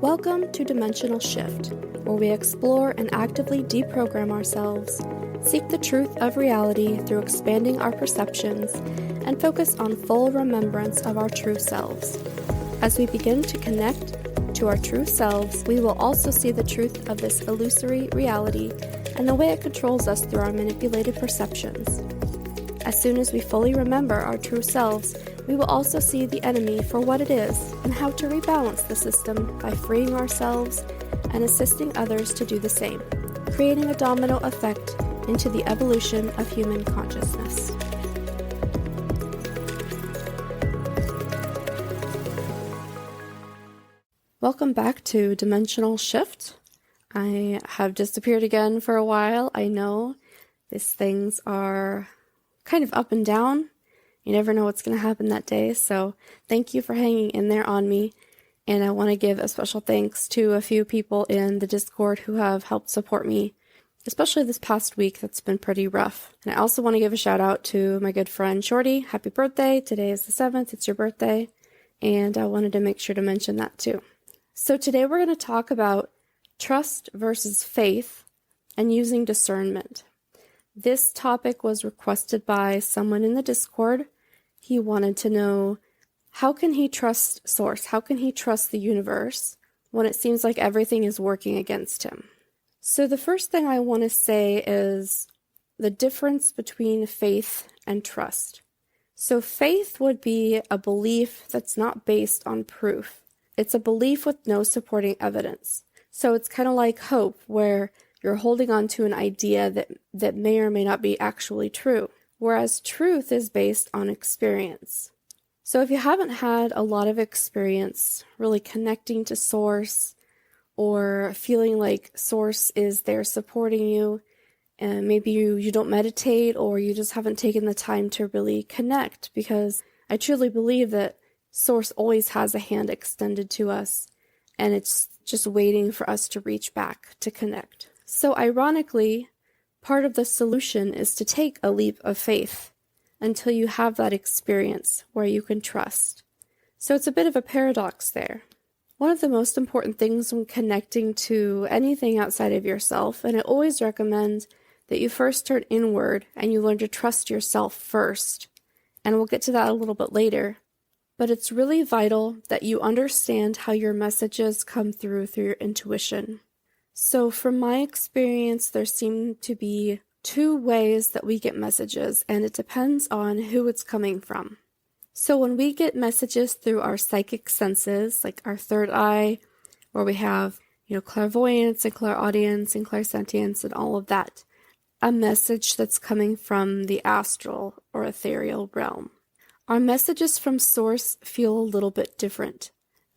Welcome to Dimensional Shift, where we explore and actively deprogram ourselves, seek the truth of reality through expanding our perceptions, and focus on full remembrance of our true selves. As we begin to connect to our true selves, we will also see the truth of this illusory reality and the way it controls us through our manipulated perceptions. As soon as we fully remember our true selves, we will also see the enemy for what it is and how to rebalance the system by freeing ourselves and assisting others to do the same, creating a domino effect into the evolution of human consciousness. Welcome back to Dimensional Shift. I have disappeared again for a while. I know these things are kind of up and down. You never know what's going to happen that day, so thank you for hanging in there on me. And I want to give a special thanks to a few people in the Discord who have helped support me, especially this past week that's been pretty rough. And I also want to give a shout out to my good friend Shorty. Happy birthday. Today is the 7th. It's your birthday. And I wanted to make sure to mention that too. So today we're going to talk about trust versus faith and using discernment. This topic was requested by someone in the Discord. He wanted to know, how can he trust Source? How can he trust the universe when it seems like everything is working against him? So the first thing I want to say is the difference between faith and trust. So faith would be a belief that's not based on proof. It's a belief with no supporting evidence. So it's kind of like hope, where you're holding on to an idea that may or may not be actually true, whereas truth is based on experience. So if you haven't had a lot of experience really connecting to Source or feeling like Source is there supporting you, and maybe you don't meditate or you just haven't taken the time to really connect, because I truly believe that Source always has a hand extended to us, and it's just waiting for us to reach back to connect. So ironically, part of the solution is to take a leap of faith until you have that experience where you can trust. So it's a bit of a paradox there. One of the most important things when connecting to anything outside of yourself, and I always recommend that you first turn inward and you learn to trust yourself first. And we'll get to that a little bit later. But it's really vital that you understand how your messages come through your intuition. So from my experience, there seem to be two ways that we get messages, and it depends on who it's coming from. So when we get messages through our psychic senses, like our third eye, where we have, clairvoyance and clairaudience and clairsentience and all of that, a message that's coming from the astral or ethereal realm. Our messages from Source feel a little bit different.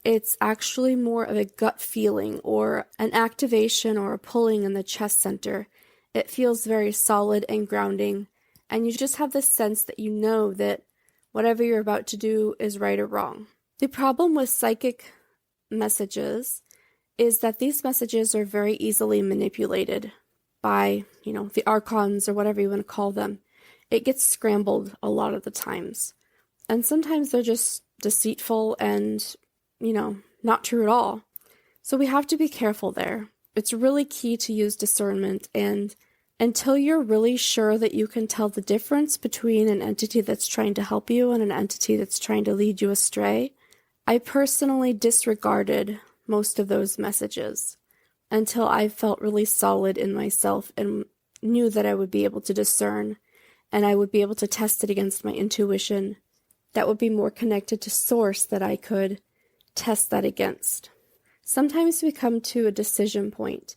It's actually more of a gut feeling or an activation or a pulling in the chest center. It feels very solid and grounding, and you just have this sense that you know that whatever you're about to do is right or wrong. The problem with psychic messages is that these messages are very easily manipulated by, the archons or whatever you want to call them. It gets scrambled a lot of the times. And sometimes they're just deceitful and not true at all. So we have to be careful there. It's really key to use discernment, and until you're really sure that you can tell the difference between an entity that's trying to help you and an entity that's trying to lead you astray, I personally disregarded most of those messages until I felt really solid in myself and knew that I would be able to discern, and I would be able to test it against my intuition. That would be more connected to Source that I could test that against. Sometimes we come to a decision point,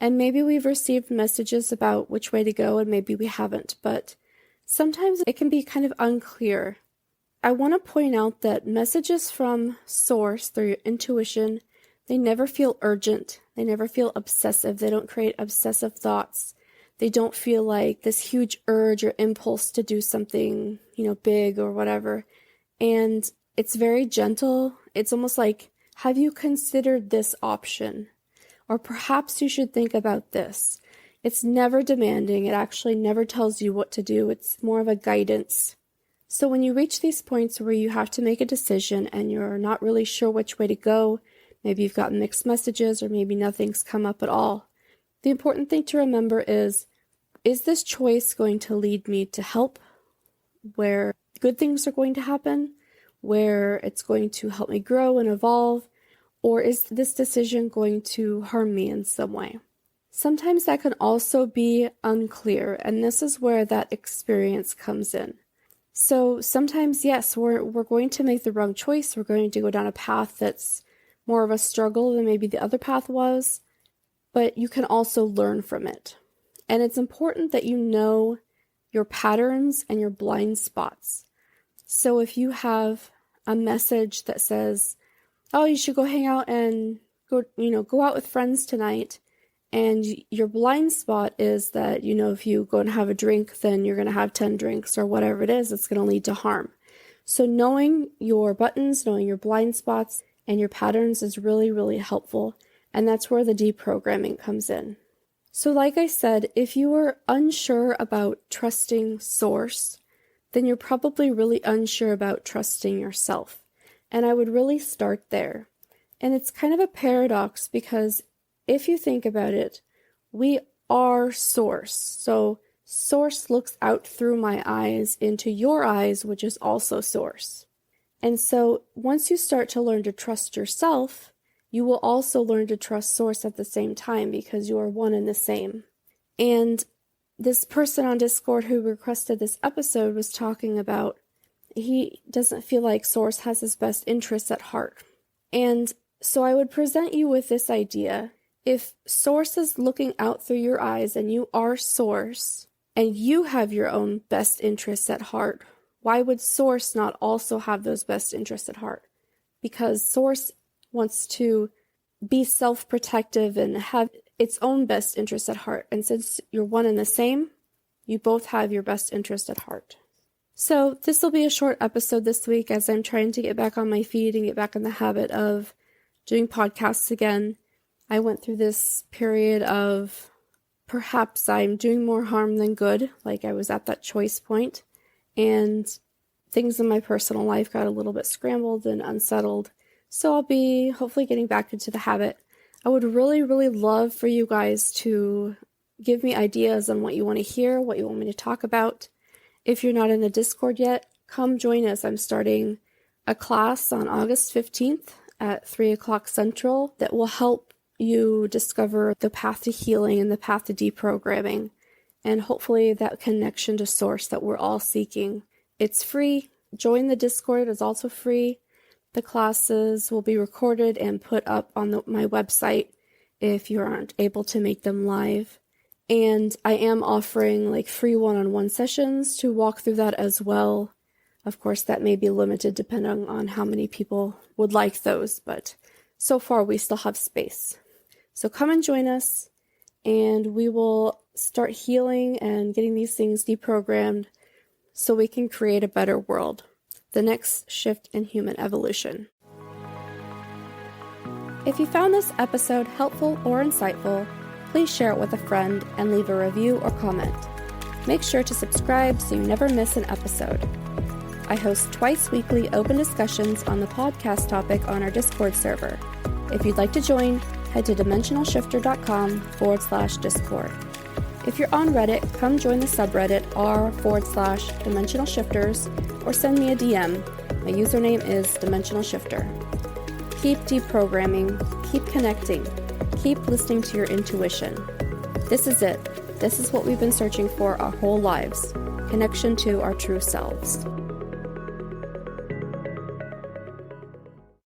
and maybe we've received messages about which way to go, and maybe we haven't, but sometimes it can be kind of unclear. I want to point out that messages from Source through your intuition, they never feel urgent, they never feel obsessive, they don't create obsessive thoughts, they don't feel like this huge urge or impulse to do something, big or whatever, and it's very gentle. It's almost like, have you considered this option? Or perhaps you should think about this. It's never demanding. It actually never tells you what to do. It's more of a guidance. So when you reach these points where you have to make a decision and you're not really sure which way to go, Maybe you've gotten mixed messages, or maybe nothing's come up at all. The important thing to remember is this choice going to lead me to help, where good things are going to happen, where it's going to help me grow and evolve, or is this decision going to harm me in some way? Sometimes that can also be unclear, and this is where that experience comes in. So sometimes, yes, we're going to make the wrong choice. We're going to go down a path that's more of a struggle than maybe the other path was, but you can also learn from it. And it's important that you know your patterns and your blind spots. So if you have a message that says, oh, you should go hang out and go out with friends tonight, and your blind spot is that, if you go and have a drink, then you're going to have 10 drinks or whatever it is, it's going to lead to harm. So knowing your buttons, knowing your blind spots and your patterns is really, really helpful. And that's where the deprogramming comes in. So like I said, if you are unsure about trusting source, then you're probably really unsure about trusting yourself. And I would really start there. And it's kind of a paradox because if you think about it, we are source. So source looks out through my eyes into your eyes, which is also source. And so once you start to learn to trust yourself, you will also learn to trust source at the same time because you are one and the same. And this person on Discord who requested this episode was talking about he doesn't feel like source has his best interests at heart. And so I would present you with this idea. If source is looking out through your eyes and you are source and you have your own best interests at heart, why would source not also have those best interests at heart? Because source wants to be self-protective and have its own best interests at heart. And since you're one and the same, you both have your best interest at heart. So this will be a short episode this week as I'm trying to get back on my feet and get back in the habit of doing podcasts again. I went through this period of perhaps I'm doing more harm than good, like I was at that choice point, and things in my personal life got a little bit scrambled and unsettled. So I'll be hopefully getting back into the habit. I would really, really love for you guys to give me ideas on what you want to hear, what you want me to talk about. If you're not in the Discord yet, come join us. I'm starting a class on August 15th at 3 o'clock Central that will help you discover the path to healing and the path to deprogramming, and hopefully that connection to source that we're all seeking. It's free. Join the Discord. It's also free. The classes will be recorded and put up on my website if you aren't able to make them live. And I am offering free one-on-one sessions to walk through that as well. Of course, that may be limited depending on how many people would like those, but so far we still have space. So come and join us, and we will start healing and getting these things deprogrammed so we can create a better world. The next shift in human evolution. If you found this episode helpful or insightful, please share it with a friend and leave a review or comment. Make sure to subscribe so you never miss an episode. I host twice weekly open discussions on the podcast topic on our Discord server. If you'd like to join, head to dimensionalshifter.com/Discord. If you're on Reddit, come join the subreddit r/dimensionalshifters or send me a DM. My username is dimensionalshifter. Keep deprogramming, keep connecting, keep listening to your intuition. This is it. This is what we've been searching for our whole lives. Connection to our true selves.